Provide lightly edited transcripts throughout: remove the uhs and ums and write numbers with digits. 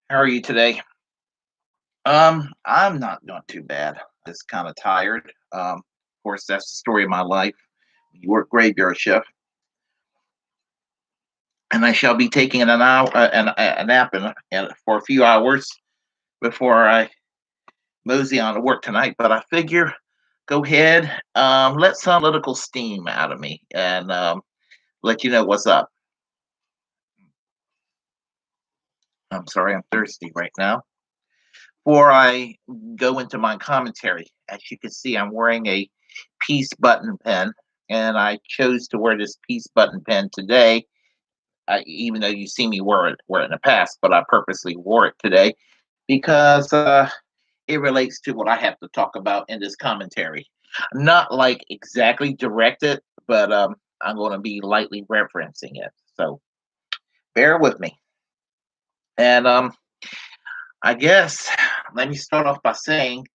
How are you today? I'm not doing too bad. Just kind of tired. Of course, that's the story of my life. You work graveyard shift, and I shall be taking an hour, a nap for a few hours before I mosey on to work tonight. But I figure, go ahead, let some political steam out of me, and let you know what's up. I'm sorry, I'm thirsty right now. Before I go into my commentary, as you can see, I'm wearing a peace button pen, and I chose to wear this peace button pen today, even though you see me wear it in the past, but I purposely wore it today because it relates to what I have to talk about in this commentary. Not like exactly directed, but I'm going to be lightly referencing it. So bear with me. And I guess let me start off by saying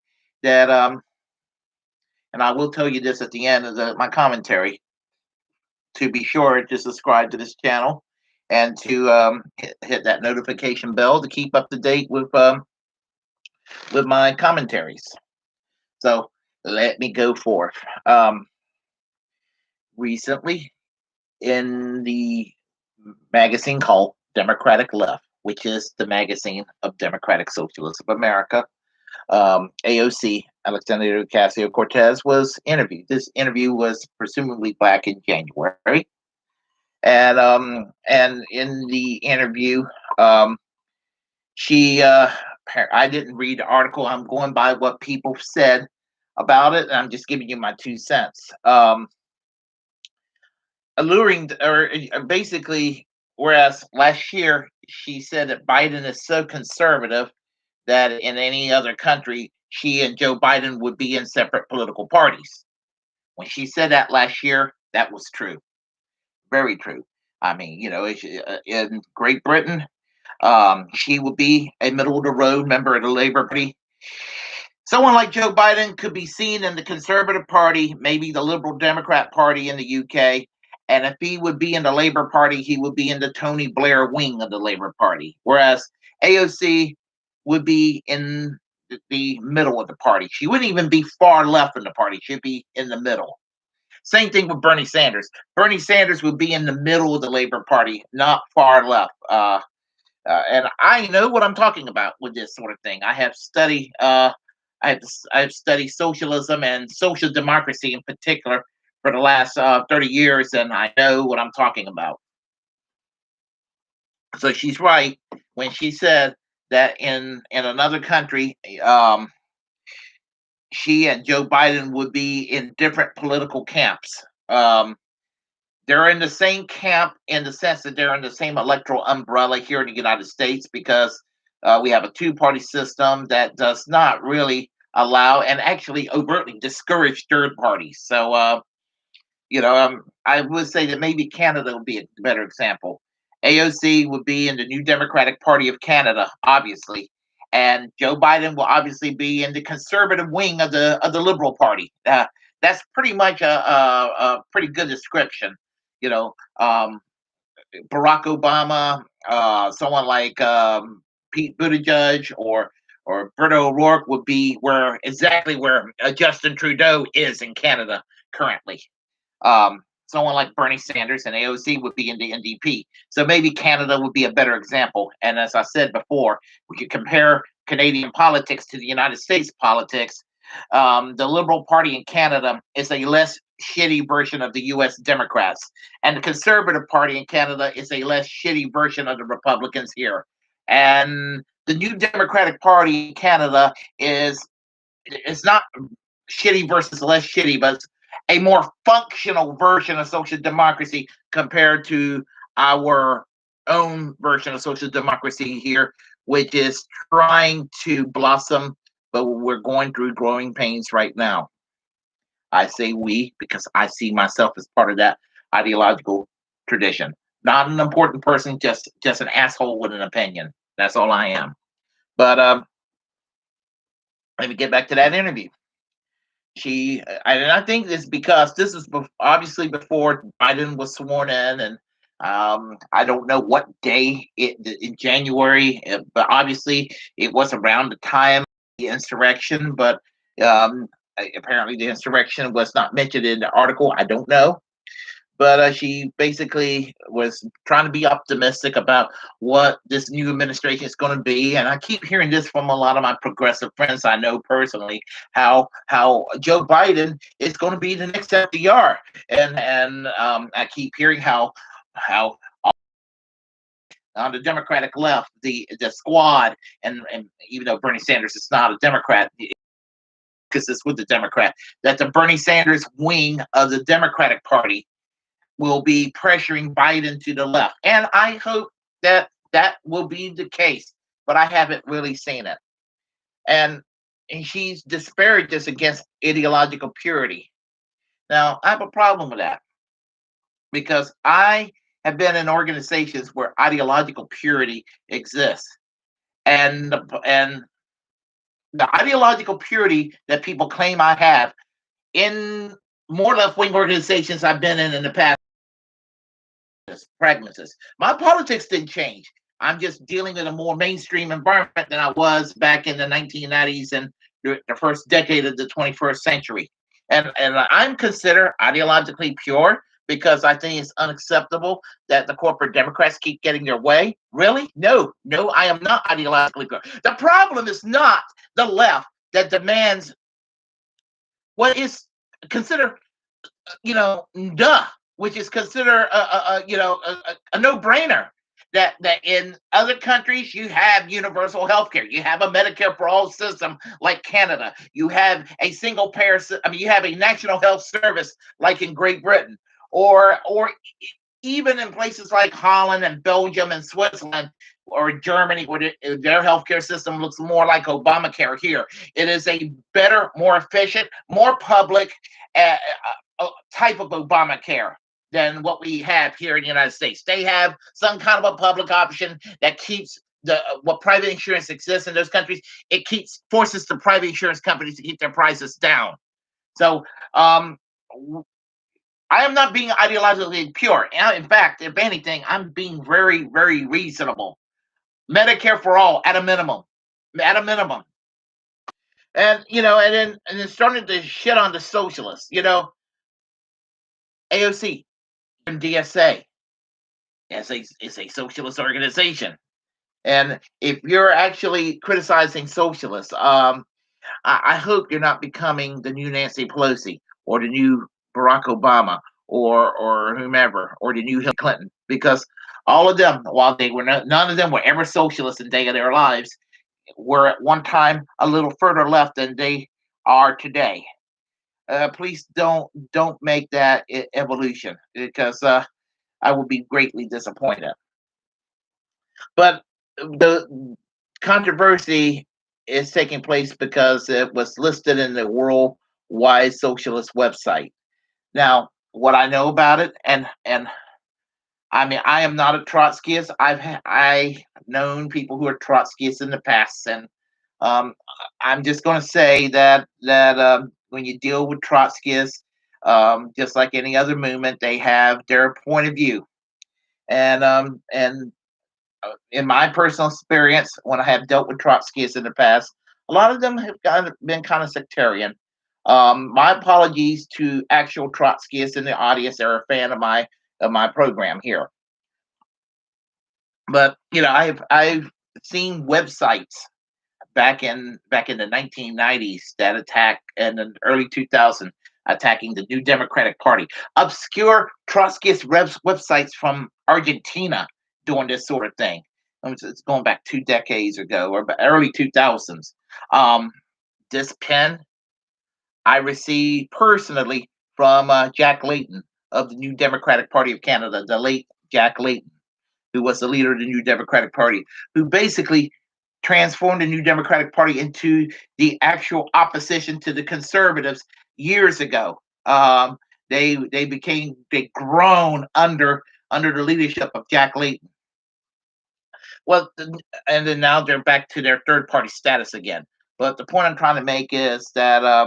that and I will tell you this at the end of my commentary. To be sure to subscribe to this channel and to hit that notification bell to keep up to date with my commentaries. So let me go forth. Recently, in the magazine called Democratic Left, which is the magazine of Democratic Socialists of America, AOC, Alexandria Ocasio Cortez, was interviewed. This interview was presumably back in January. And in the interview, um, she I didn't read the article. I'm going by what people said about it, and I'm just giving you my 2 cents. Alluring or basically, whereas last year she said that Biden is so conservative that in any other country she and Joe Biden would be in separate political parties. When she said that last year, that was true, very true. I mean, in Great Britain, she will be a middle of the road member of the Labor Party. Someone like Joe Biden could be seen in the Conservative Party, maybe the Liberal Democrat Party in the UK. And if he would be in the Labor Party, he would be in the Tony Blair wing of the Labor Party. Whereas AOC would be in the middle of the party. She wouldn't even be far left in the party. She'd be in the middle. Same thing with Bernie Sanders. Bernie Sanders would be in the middle of the Labor Party, not far left. And I know what I'm talking about with this sort of thing. I have studied socialism and social democracy in particular for the last 30 years, and I know what I'm talking about. So she's right when she said that in another country, she and Joe Biden would be in different political camps. They're in the same camp in the sense that they're in the same electoral umbrella here in the United States because we have a two-party system that does not really allow and actually overtly discourage third parties. So, I would say that maybe Canada would be a better example. AOC would be in the New Democratic Party of Canada, obviously, and Joe Biden will obviously be in the conservative wing of the Liberal Party. That's pretty much a pretty good description. You know, Barack Obama, someone like Pete Buttigieg or Berto O'Rourke would be where Justin Trudeau is in Canada currently. Someone like Bernie Sanders and AOC would be in the NDP. So maybe Canada would be a better example. And as I said before, we could compare Canadian politics to the United States politics. The Liberal Party in Canada is a less shitty version of the US Democrats, and the Conservative Party in Canada is a less shitty version of the Republicans here. And the New Democratic Party in Canada is not shitty versus less shitty, but a more functional version of social democracy compared to our own version of social democracy here, which is trying to blossom, but we're going through growing pains right now. I say we because I see myself as part of that ideological tradition. Not an important person, just an asshole with an opinion. That's all I am. But let me get back to that interview. And I think this because this is obviously before Biden was sworn in, and I don't know what day in January, but obviously it was around the time of the insurrection. But um, apparently the insurrection was not mentioned in the article. I don't know, but she basically was trying to be optimistic about what this new administration is going to be. And I keep hearing this from a lot of my progressive friends I know personally, how Joe Biden is going to be the next FDR, and I keep hearing how on the Democratic left, the squad, and even though Bernie Sanders is not a Democrat, because it's with the Democrat, that the Bernie Sanders wing of the Democratic Party will be pressuring Biden to the left. And I hope that that will be the case, but I haven't really seen it. And, and she's disparaged this against ideological purity. Now, I have a problem with that because I have been in organizations where ideological purity exists. And the ideological purity that people claim I have in more left wing organizations I've been in the past, pragmatist. My politics didn't change. I'm just dealing in a more mainstream environment than I was back in the 1990s and the first decade of the 21st century. And I'm considered ideologically pure because I think it's unacceptable that the corporate Democrats keep getting their way. Really? No, no, I am not ideologically pure. The problem is not the left that demands what is considered, duh, which is considered a no brainer. That in other countries you have universal health care, you have a Medicare for all system like Canada, you have a single payer. I mean, you have a national health service like in Great Britain, or even in places like Holland and Belgium and Switzerland or Germany, where their healthcare system looks more like Obamacare here. It is a better, more efficient, more public type of Obamacare than what we have here in the United States. They have some kind of a public option that keeps the what private insurance exists in those countries. It keeps forces the private insurance companies to keep their prices down. So I am not being ideologically pure. In fact, if anything, I'm being very, very reasonable. Medicare for all at a minimum, at a minimum. And then starting to shit on the socialists. AOC and DSA is a socialist organization. And if you're actually criticizing socialists, I hope you're not becoming the new Nancy Pelosi or the new Barack Obama or whomever or the new Hillary Clinton, because all of them, while they were none of them were ever socialists in day of their lives, were at one time a little further left than they are today. Please don't make that evolution, because I will be greatly disappointed. But the controversy is taking place because it was listed in the Worldwide Socialist website. Now, what I know about it, and I mean, I am not a Trotskyist. I known people who are Trotskyists in the past, and um, I'm just going to say that when you deal with Trotskyists, just like any other movement, they have their point of view, and in my personal experience, when I have dealt with Trotskyists in the past, a lot of them have been kind of sectarian. My apologies to actual Trotskyists in the audience that are a fan of my program here. But I've seen websites back in the 1990s that attack and the early 2000s attacking the New Democratic Party. Obscure Trotskyist websites from Argentina doing this sort of thing. It's going back 2 decades ago or early 2000s. Um, this pen I received personally from Jack Layton of the New Democratic Party of Canada, the late Jack Layton, who was the leader of the New Democratic Party, who basically transformed the New Democratic Party into the actual opposition to the conservatives years ago. They grown under the leadership of Jack Layton. Well, and then now they're back to their third party status again. But the point I'm trying to make is that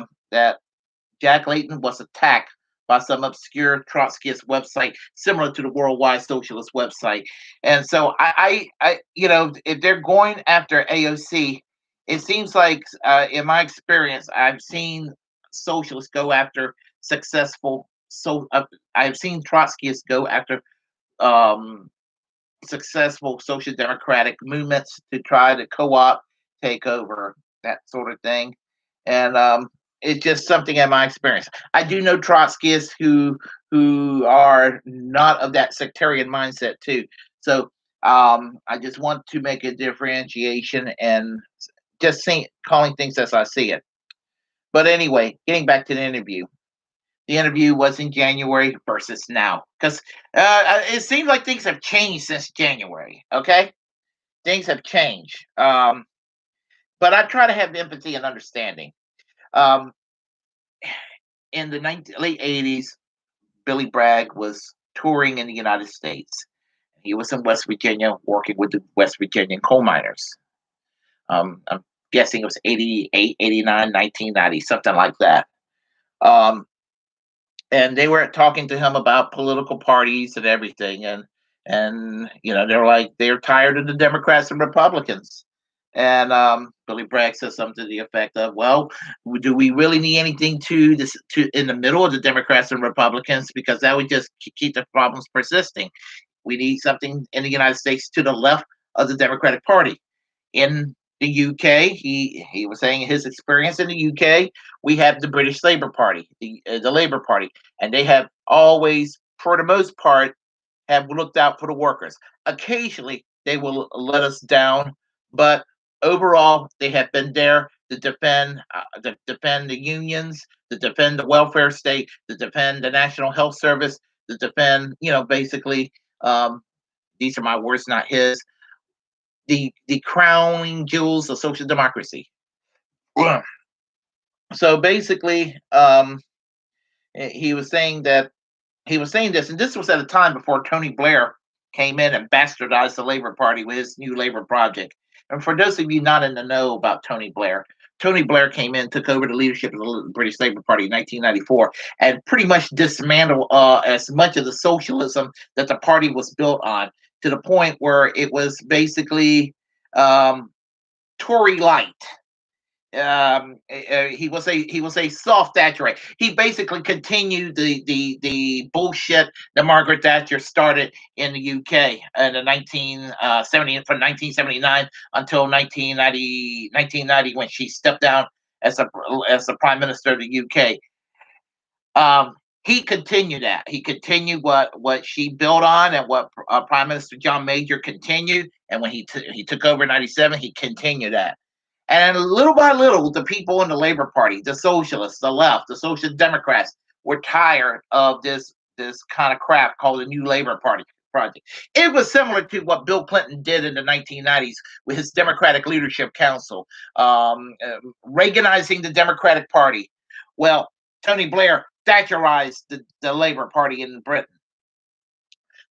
Jack Layton was attacked by some obscure Trotskyist website, similar to the Worldwide Socialist website. And so if they're going after AOC, it seems like, in my experience, I've seen socialists go after successful. I've seen Trotskyists go after um, successful social democratic movements to try to co-opt, take over, that sort of thing. And it's just something in my experience. I do know Trotskyists who are not of that sectarian mindset too. So I just want to make a differentiation and just calling things as I see it. But anyway, getting back to the interview. The interview was in January versus now, because it seems like things have changed since January. Okay, things have changed. But I try to have empathy and understanding. Um, in the late '80s, Billy Bragg was touring in the United States. He was in West Virginia working with the West Virginian coal miners. I'm guessing it was 88, 89, 1990, something like that. Um, and they were talking to him about political parties and everything, and they're like they're tired of the Democrats and Republicans. And Billy Bragg says something to the effect of, "Well, do we really need anything to in the middle of the Democrats and Republicans, because that would just keep the problems persisting. We need something in the United States to the left of the Democratic Party." In the UK, he was saying his experience in the UK, we have the British Labour Party, the Labour Party, and they have always, for the most part, have looked out for the workers. Occasionally, they will let us down, but overall, they have been there to defend the unions, to defend the welfare state, to defend the National Health Service, to defend, basically, um, these are my words, not his, the crowning jewels of social democracy. So basically, he was saying that he was saying this, and this was at a time before Tony Blair came in and bastardized the Labor Party with his new Labor Project. And for those of you not in the know about Tony Blair came in, took over the leadership of the British Labour Party in 1994, and pretty much dismantled as much of the socialism that the party was built on, to the point where it was basically um, Tory light. He was a soft Thatcherite. He basically continued the bullshit that Margaret Thatcher started in the UK in the 1970 from 1979 until 1990 when she stepped down as the prime minister of the UK. He continued that. He continued what she built on, and what Prime Minister John Major continued. And when he took over in '97, he continued that. And little by little, the people in the Labor Party, the socialists, the left, the social democrats, were tired of this kind of crap called the New Labor Party project. It was similar to what Bill Clinton did in the 1990s with his Democratic Leadership Council, Reaganizing the Democratic Party. Well, Tony Blair Thatcherized the Labor Party in Britain.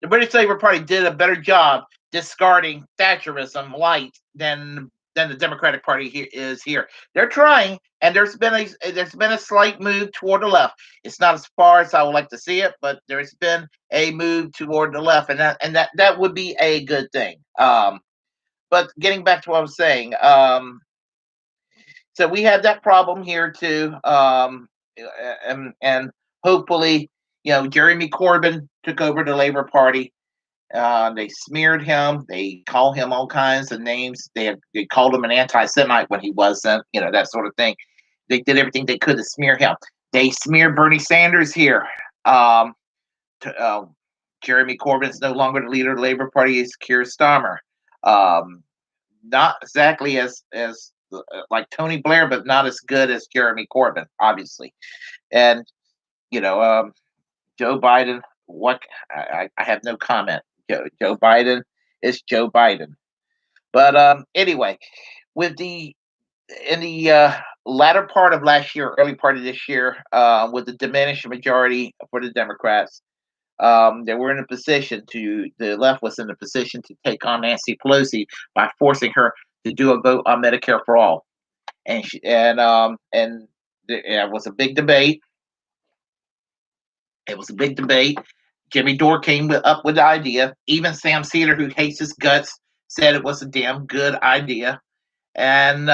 The British Labour Party did a better job discarding Thatcherism light than the Democratic Party is here. They're trying, and there's been a slight move toward the left. It's not as far as I would like to see it, but there's been a move toward the left, and that would be a good thing. But getting back to what I was saying, so we have that problem here too, and hopefully, Jeremy Corbyn took over the Labor Party. They smeared him. They call him all kinds of names. They called him an anti-Semite when he wasn't. That sort of thing. They did everything they could to smear him. They smeared Bernie Sanders here. Um, Jeremy Corbyn is no longer the leader of the Labor Party. It's Keir Starmer. Um, Not exactly as like Tony Blair, but not as good as Jeremy Corbyn, obviously. And you know, Joe Biden. What I have no comment. Joe Biden is Joe Biden. But anyway, with the in the latter part of last year, early part of this year, with the diminished majority for the Democrats, they were in a position the left was in a position to take on Nancy Pelosi by forcing her to do a vote on Medicare for all, and it was a big debate. It was a big debate. Jimmy Dore came up with the idea. Even Sam Cedar, who hates his guts, said it was a damn good idea. And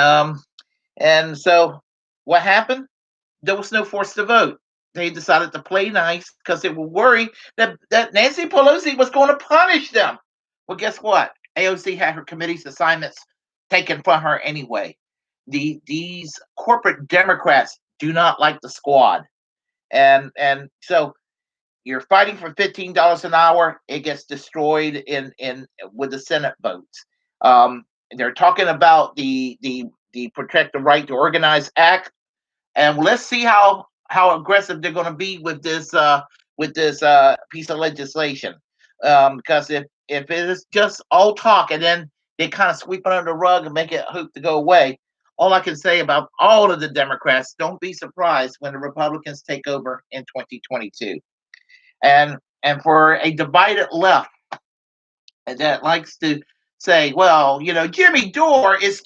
so what happened? There was no force to vote. They decided to play nice because they were worried that Nancy Pelosi was going to punish them. Well, guess what? AOC had her committee's assignments taken from her anyway. These corporate Democrats do not like the squad, and so you're fighting for $15 an hour. It gets destroyed in with the Senate votes. They're talking about the Protect the Right to Organize Act, and let's see how aggressive they're going to be with this piece of legislation. Because if it is just all talk and then they kind of sweep it under the rug and make it hope to go away, all I can say about all of the Democrats, don't be surprised when the Republicans take over in 2022. And for a divided left that likes to say, well, Jimmy Dore is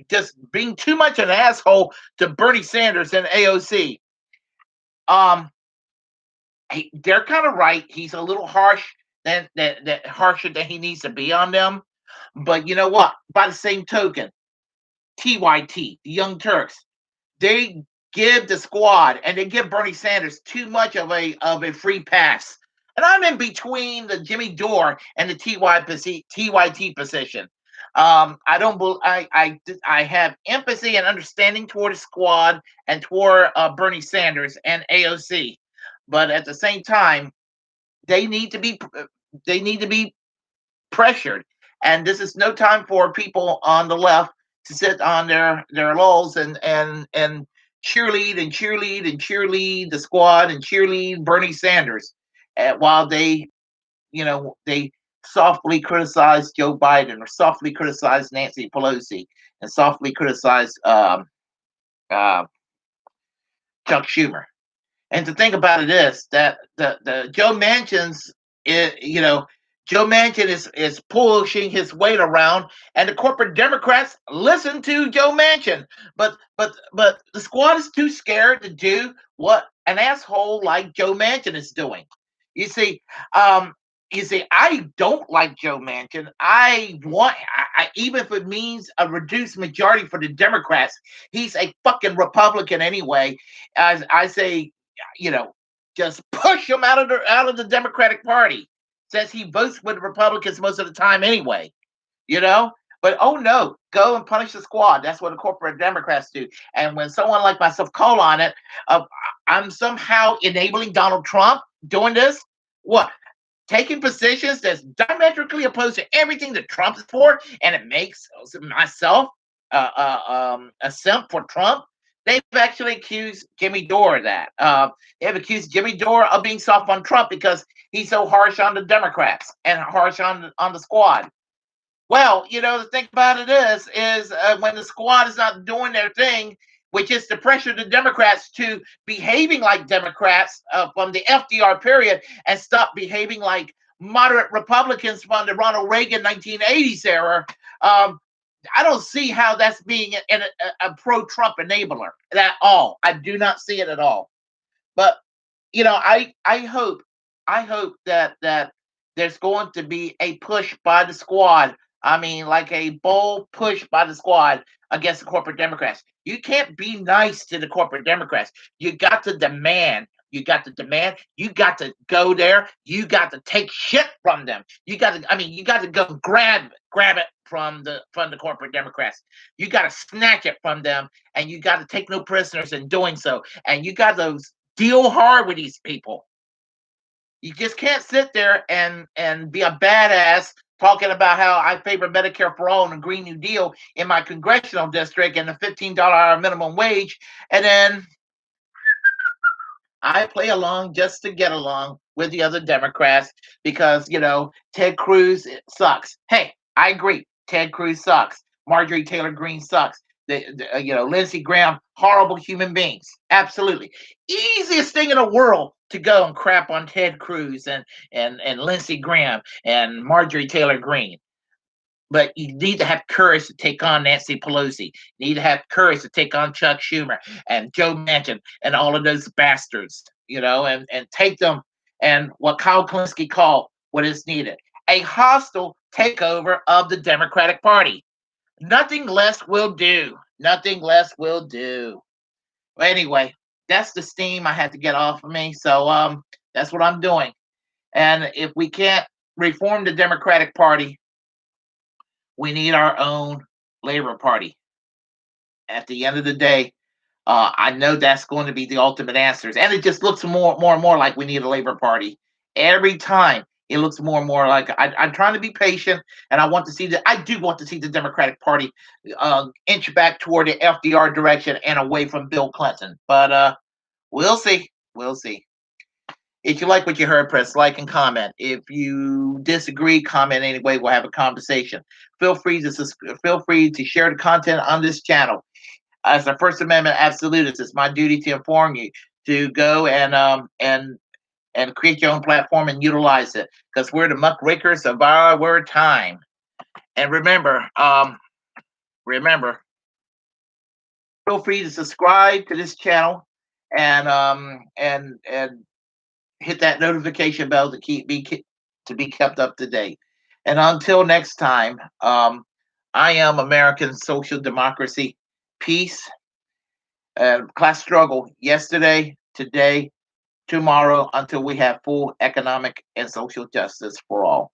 just being too much an asshole to Bernie Sanders and AOC. Um, they're kind of right. He's a little harsh that harsher than he needs to be on them. But you know what? By the same token, TYT, the Young Turks, they give the squad and they give Bernie Sanders too much of a free pass. And I'm in between the Jimmy Dore and the TYT position. I don't. I have empathy and understanding toward the squad and toward Bernie Sanders and AOC, but at the same time, they need to be they need to be pressured. And this is no time for people on the left to sit on their laurels and cheerlead the squad and cheerlead Bernie Sanders, while they softly criticize Joe Biden or softly criticize Nancy Pelosi and softly criticize uh, Chuck Schumer. And to think about it is that the Joe Manchin's, Joe Manchin is pushing his weight around, and the corporate Democrats listen to Joe Manchin, but the squad is too scared to do what an asshole like Joe Manchin is doing. You see, um, I don't like Joe Manchin. Even if it means a reduced majority for the Democrats, he's a fucking Republican anyway. As I say, you know, just push him out of the Democratic Party, since he votes with the Republicans most of the time anyway. You know. But oh no, go and punish the squad. That's what the corporate Democrats do. And when someone like myself call on it, uh, I'm somehow enabling Donald Trump doing this. What? Taking positions that's diametrically opposed to everything that Trump is for, and it makes myself a simp for Trump. They've actually accused Jimmy Dore of that. They've accused Jimmy Dore of being soft on Trump because he's so harsh on the Democrats and harsh on the squad. Well, the thing about it is when the squad is not doing their thing, which is to pressure the Democrats to behaving like Democrats from the FDR period and stop behaving like moderate Republicans from the Ronald Reagan 1980s era. I don't see how that's being a pro-Trump enabler at all. I do not see it at all. But I hope that there's going to be a push by the squad. I mean, like a bold push by the squad against the corporate Democrats. You can't be nice to the corporate Democrats. You got to demand. You got to demand. You got to go there. You got to take shit from them. You got to. I mean, you got to go grab it from the corporate Democrats. You got to snatch it from them, and you got to take no prisoners in doing so. And you got to deal hard with these people. You just can't sit there and be a badass talking about how I favor Medicare for all and a Green New Deal in my congressional district and the $15 hour minimum wage, and then I play along just to get along with the other Democrats because Ted Cruz sucks. Hey, I agree. Ted Cruz sucks. Marjorie Taylor Greene sucks. Lindsey Graham, horrible human beings. Absolutely, easiest thing in the world to go and crap on Ted Cruz and Lindsey Graham and Marjorie Taylor Greene. But you need to have courage to take on Nancy Pelosi. You need to have courage to take on Chuck Schumer and Joe Manchin and all of those bastards, and take them and what Kyle Kalinske called what is needed a hostile takeover of the Democratic Party. Nothing less will do. Nothing less will do. Well, anyway, that's the steam I had to get off of me. So that's what I'm doing. And if we can't reform the Democratic Party, we need our own Labor Party. At the end of the day, I know that's going to be the ultimate answers, and it just looks more and more like we need a Labor Party every time. It looks more and more like I'm trying to be patient, and I do want to see the Democratic Party inch back toward the FDR direction and away from Bill Clinton. But we'll see. We'll see. If you like what you heard, press like and comment. If you disagree, comment anyway. We'll have a conversation. Feel free to share the content on this channel. As a First Amendment absolutist, it's my duty to inform you to go and create your own platform and utilize it because we're the muckrakers of our time. And remember, feel free to subscribe to this channel and hit that notification bell to be kept up to date. And until next time, I am American social democracy, peace, and class struggle yesterday, today, tomorrow, until we have full economic and social justice for all.